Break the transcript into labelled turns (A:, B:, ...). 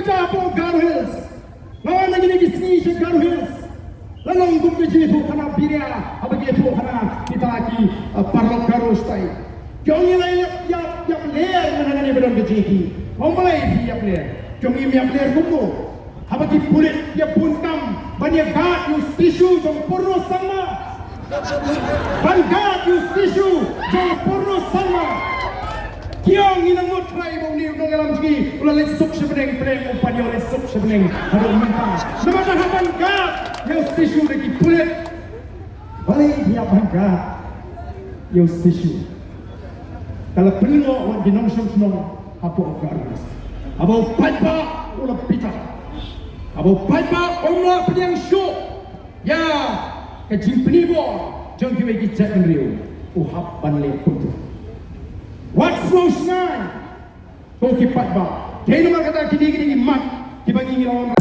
A: bicara apa Garo Hills. Lawan lagi ski se Garo Hills. Lalu gumpi itu karena biria, apa gitu karena kita lagi parlok Garo style. Kau ni lah yang player mana ni berang keciki. Kau mulai Iapler. Kau ni Iapler kumpul. Apa ki Pulit dia buntam banyak gad use tissue jong Purno Sangma. Banyak use tissue jong Purno Sangma. Kiong ina mo try mo ni nang alam sigi ulah lesuk sebeneng prem upadi oleh lesuk sebeneng ada minta nama dah banyak use tissue lagi Pulit. Balik dia banyak use tissue. Kalau Purno wak di nong senong apa Garo. Apa pipa ulah pita. Apa pipa ulah pedang show. Ya, kecil penibo jom kita gijat ngriu. Uhap banle putu. What's most nine? Kau kipat ba. Kaya naman kata kini mat. Kibagi ngirawan